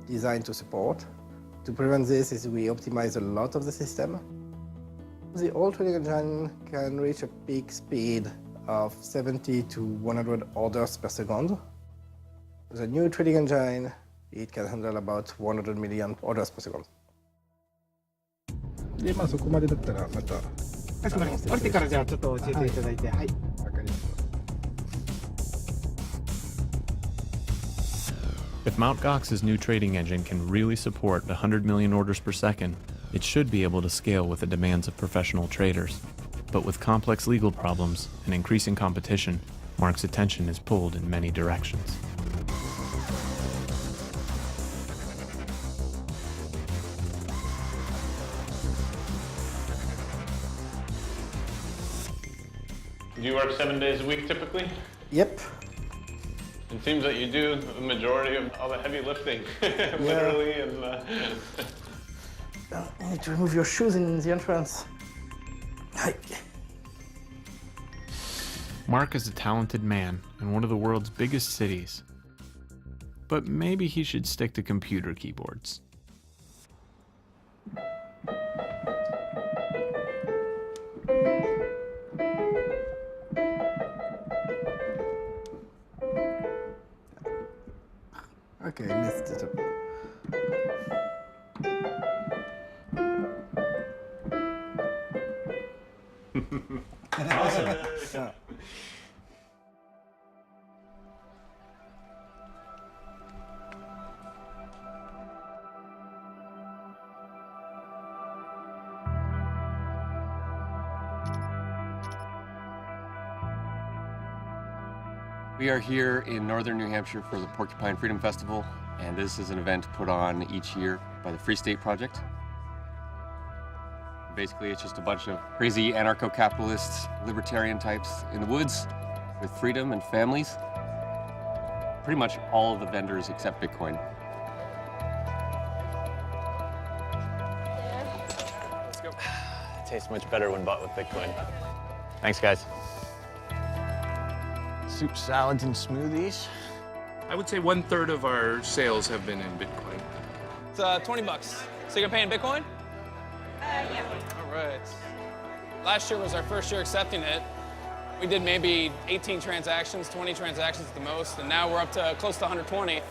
designed to support. To prevent this is we optimize a lot of the system. The old trading engine can reach a peak speed of 70 to 100 orders per second. The new trading engine, it can handle about 100 million orders per second. で、そこまでだったらまた。降りてからじゃあちょっと教えていただいて、はい。わかりました。If Mt. Gox's new trading engine can really support 100 million orders per second, it should be able to scale with the demands of professional traders. But with complex legal problems and increasing competition, Mark's attention is pulled in many directions. Do you work 7 days a week typically? Yep. It seems that you do the majority of all the heavy lifting, literally, and You need to remove your shoes in the entrance. Hi. Mark is a talented man in one of the world's biggest cities. But maybe he should stick to computer keyboards. Okay, missed it. Awesome. Yeah. We are here in northern New Hampshire for the Porcupine Freedom Festival, and this is an event put on each year by the Free State Project. Basically, it's just a bunch of crazy anarcho-capitalists, libertarian types in the woods with freedom and families. Pretty much all of the vendors except Bitcoin. let's go. It tastes much better when bought with Bitcoin. Thanks, guys. Soup, salads, and smoothies. I would say 1/3 of our sales have been in Bitcoin. It's 20 bucks. So you're gonna pay in Bitcoin? Yeah. All right. Last year was our first year accepting it. We did maybe 18 transactions, 20 transactions at the most, and now we're up to close to 120.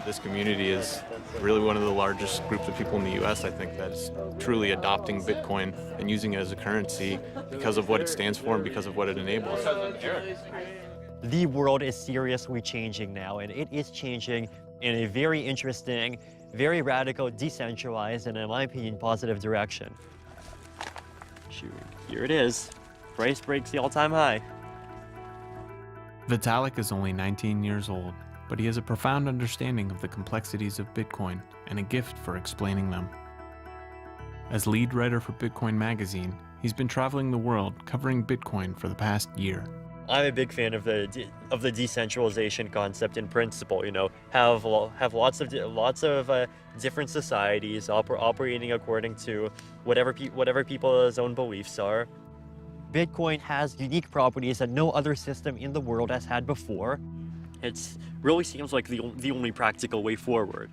This community is really one of the largest groups of people in the US, I think, that is truly adopting Bitcoin and using it as a currency because of what it stands for and because of what it enables. The world is seriously changing now, and it is changing in a very interesting, very radical, decentralized, and in my opinion, positive direction. Shoot, here it is. Price breaks the all-time high. Vitalik is only 19 years old, but he has a profound understanding of the complexities of Bitcoin and a gift for explaining them. As lead writer for Bitcoin magazine, he's been traveling the world covering Bitcoin for the past year. I'm a big fan of the decentralization concept in principle. You know, have lots of different societies operating according to whatever people's own beliefs are. Bitcoin has unique properties that no other system in the world has had before. It really seems like the only practical way forward.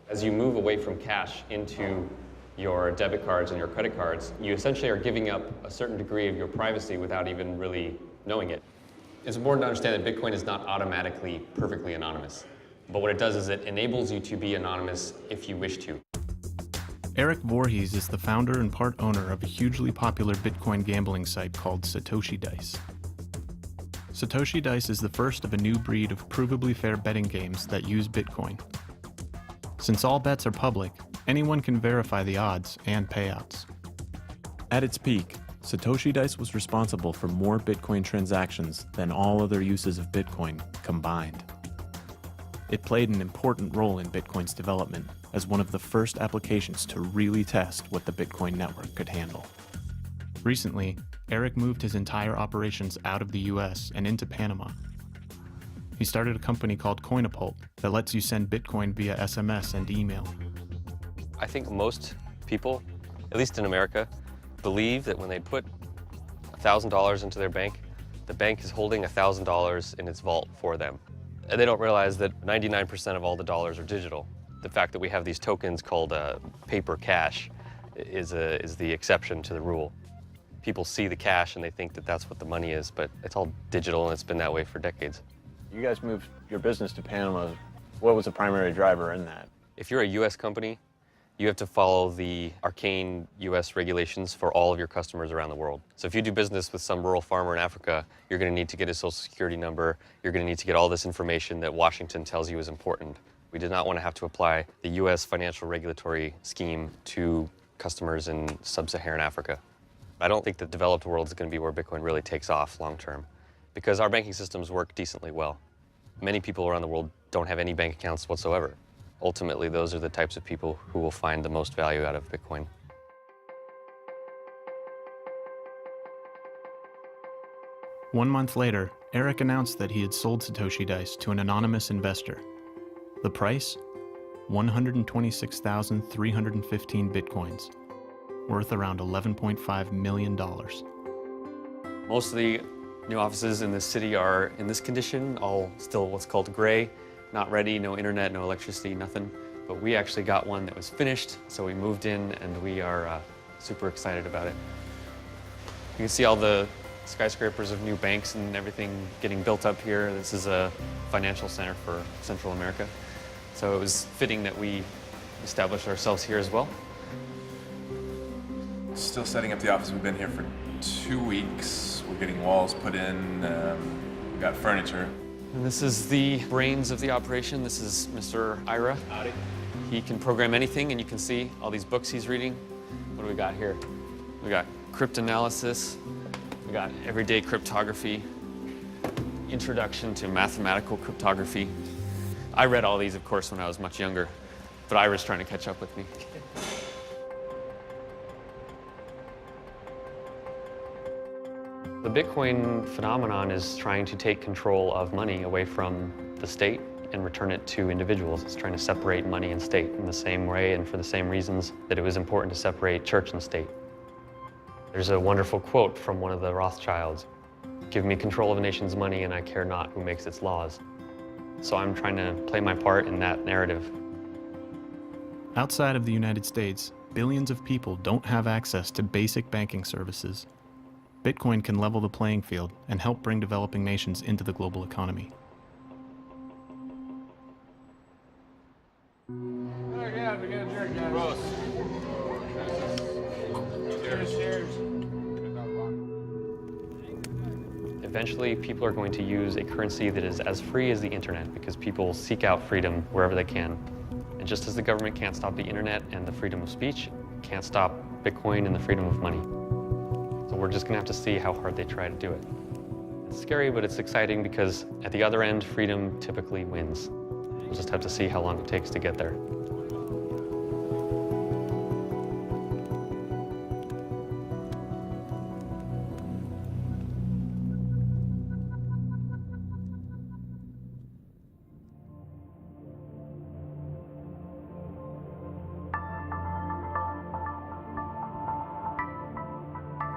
As you move away from cash into your debit cards and your credit cards, you essentially are giving up a certain degree of your privacy without even really knowing it. It's important to understand that Bitcoin is not automatically perfectly anonymous. But what it does is it enables you to be anonymous if you wish to. Eric Voorhees is the founder and part owner of a hugely popular Bitcoin gambling site called Satoshi Dice. Satoshi Dice is the first of a new breed of provably fair betting games that use Bitcoin. Since all bets are public, anyone can verify the odds and payouts. At its peak, Satoshi Dice was responsible for more Bitcoin transactions than all other uses of Bitcoin combined. It played an important role in Bitcoin's development as one of the first applications to really test what the Bitcoin network could handle. Recently, Eric moved his entire operations out of the US and into Panama. He started a company called Coinapult that lets you send Bitcoin via SMS and email. I think most people at least in America, believe that when they put $1,000 into their bank, the bank is holding $1,000 in its vault for them. And they don't realize that 99% of all the dollars are digital. The fact that we have these tokens called paper cash is the exception to the rule. People see the cash and they think that that's what the money is, but it's all digital and it's been that way for decades. You guys moved your business to Panama. What was the primary driver in that? If you're a US company, you have to follow the arcane US regulations for all of your customers around the world. So if you do business with some rural farmer in Africa, you're going to need to get a social security number. You're going to need to get all this information that Washington tells you is important. We did not want to have to apply the US financial regulatory scheme to customers in sub-Saharan Africa. I don't think the developed world is going to be where Bitcoin really takes off long term, because our banking systems work decently well. Many people around the world don't have any bank accounts whatsoever. Ultimately, those are the types of people who will find the most value out of Bitcoin. One month later, Eric announced that he had sold Satoshi Dice to an anonymous investor. The price? 126,315 Bitcoins, worth around $11.5 million. Most of the new offices in this city are in this condition, all still what's called gray, not ready, no internet, no electricity, nothing. But we actually got one that was finished, so we moved in and we are super excited about it. You can see all the skyscrapers of new banks and everything getting built up here. This is a financial center for Central America. So it was fitting that we established ourselves here as well. Still setting up the office. We've been here for 2 weeks. We're getting walls put in. We got furniture. And this is the brains of the operation. This is Mr. Ira. Howdy. He can program anything, and you can see all these books he's reading. What do we got here? We got cryptanalysis. We got everyday cryptography. Introduction to mathematical cryptography. I read all these, of course, when I was much younger, but Ira's trying to catch up with me. The Bitcoin phenomenon is trying to take control of money away from the state and return it to individuals. It's trying to separate money and state in the same way and for the same reasons that it was important to separate church and state. There's a wonderful quote from one of the Rothschilds: "Give me control of a nation's money and I care not who makes its laws." So I'm trying to play my part in that narrative. Outside of the United States, billions of people don't have access to basic banking services. Bitcoin can level the playing field and help bring developing nations into the global economy. Eventually, people are going to use a currency that is as free as the internet, because people seek out freedom wherever they can. And just as the government can't stop the internet and the freedom of speech, it can't stop Bitcoin and the freedom of money. So we're just gonna have to see how hard they try to do it. It's scary, but it's exciting, because at the other end, freedom typically wins. We'll just have to see how long it takes to get there.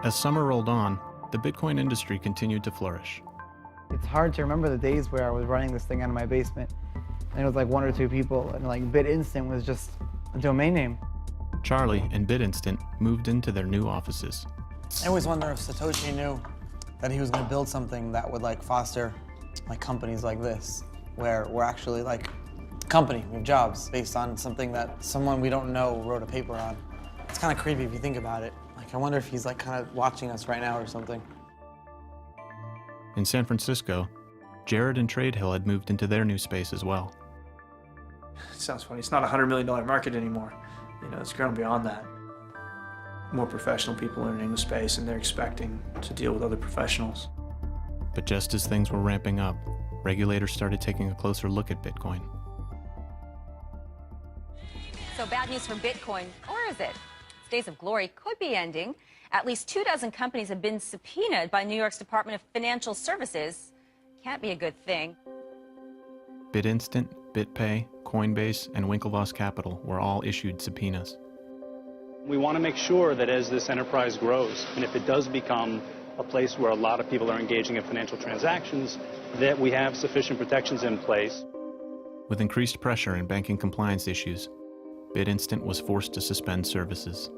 As summer rolled on, the Bitcoin industry continued to flourish. It's hard to remember the days where I was running this thing out of my basement, and it was like 1 or 2 people, and like BitInstant was just a domain name. Charlie and BitInstant moved into their new offices. I always wonder if Satoshi knew that he was going to build something that would like foster like companies like this, where we're actually like a company, we have jobs based on something that someone we don't know wrote a paper on. It's kind of creepy if you think about it. Like, I wonder if he's like kind of watching us right now or something. In San Francisco, Jared and Tradehill had moved into their new space as well. It sounds funny. It's not a $100 million market anymore. You know, it's grown beyond that. More professional people entering the space, and they're expecting to deal with other professionals. But just as things were ramping up, regulators started taking a closer look at Bitcoin. So bad news for Bitcoin, or is it? Its days of glory could be ending. At least 24 companies have been subpoenaed by New York's Department of Financial Services. Can't be a good thing. BitInstant, BitPay, Coinbase, and Winklevoss Capital were all issued subpoenas. We want to make sure that as this enterprise grows, and if it does become a place where a lot of people are engaging in financial transactions, that we have sufficient protections in place. With increased pressure and banking compliance issues, BitInstant was forced to suspend services.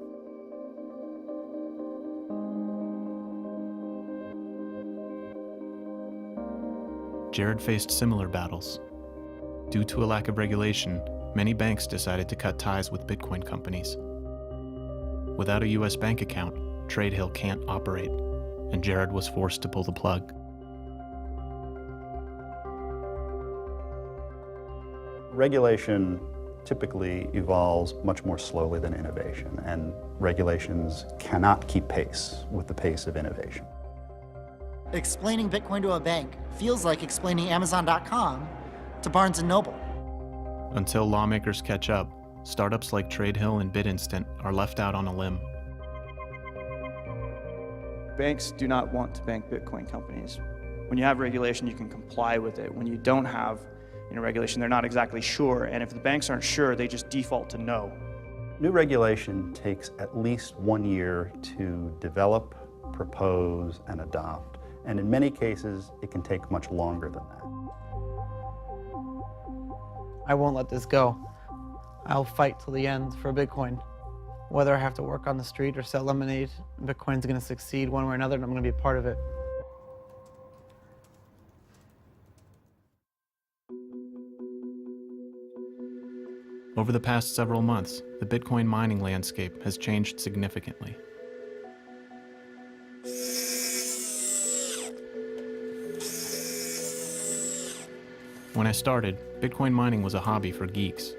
Jared faced similar battles. Due to a lack of regulation, many banks decided to cut ties with Bitcoin companies. Without a US bank account, TradeHill can't operate, and Jared was forced to pull the plug. Regulation typically evolves much more slowly than innovation, and regulations cannot keep pace with the pace of innovation. Explaining Bitcoin to a bank feels like explaining Amazon.com to Barnes & Noble. Until lawmakers catch up, startups like TradeHill and BitInstant are left out on a limb. Banks do not want to bank Bitcoin companies. When you have regulation, you can comply with it. When you don't have regulation, they're not exactly sure, and if the banks aren't sure, they just default to no. New regulation takes at least 1 year to develop, propose, and adopt, and in many cases, it can take much longer than that. I won't let this go. I'll fight till the end for Bitcoin. Whether I have to work on the street or sell lemonade, Bitcoin's going to succeed one way or another, and I'm going to be a part of it. Over the past several months, the Bitcoin mining landscape has changed significantly. When I started, Bitcoin mining was a hobby for geeks.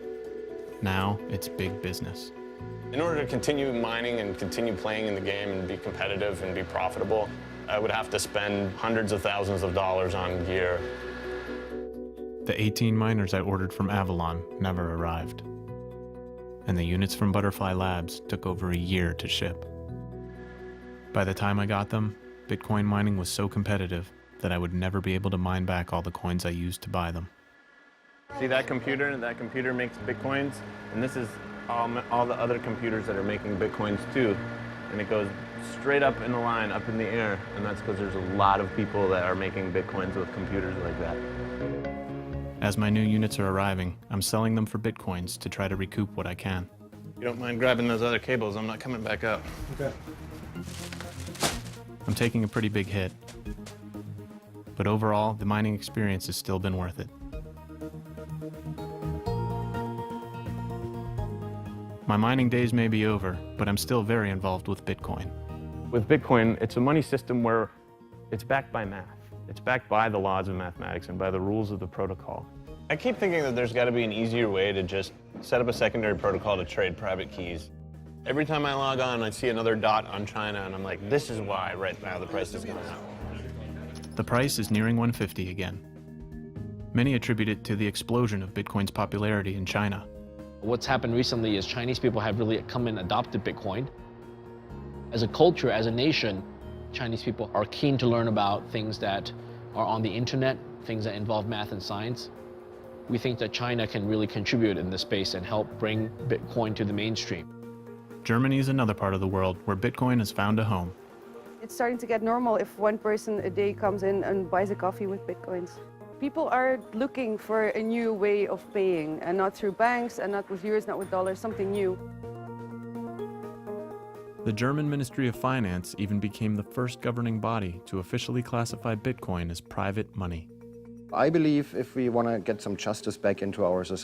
Now, it's big business. In order to continue mining and continue playing in the game and be competitive and be profitable, I would have to spend hundreds of thousands of dollars on gear. The 18 miners I ordered from Avalon never arrived. And the units from Butterfly Labs took over a year to ship. By the time I got them, Bitcoin mining was so competitive that I would never be able to mine back all the coins I used to buy them. See that computer? That computer makes Bitcoins, and this is all the other computers that are making Bitcoins too. And it goes straight up in the line, up in the air, and that's because there's a lot of people that are making Bitcoins with computers like that. As my new units are arriving, I'm selling them for Bitcoins to try to recoup what I can. You don't mind grabbing those other cables, I'm not coming back up. Okay. I'm taking a pretty big hit. But overall, the mining experience has still been worth it. My mining days may be over, but I'm still very involved with Bitcoin. With Bitcoin, it's a money system where it's backed by math. It's backed by the laws of mathematics and by the rules of the protocol. I keep thinking that there's got to be an easier way to just set up a secondary protocol to trade private keys. Every time I log on, I see another dot on China, and I'm like, this is why right now the price is going up. The price is nearing 150 again. Many attribute it to the explosion of Bitcoin's popularity in China. What's happened recently is Chinese people have really come and adopted Bitcoin. As a culture, as a nation, Chinese people are keen to learn about things that are on the internet, things that involve math and science. We think that China can really contribute in this space and help bring Bitcoin to the mainstream. Germany is another part of the world where Bitcoin has found a home. It's starting to get normal if one person a day comes in and buys a coffee with Bitcoins. People are looking for a new way of paying, and not through banks, and not with euros, not with dollars, something new. The German Ministry of Finance even became the first governing body to officially classify Bitcoin as private money. I believe if we want to get some justice back into our society,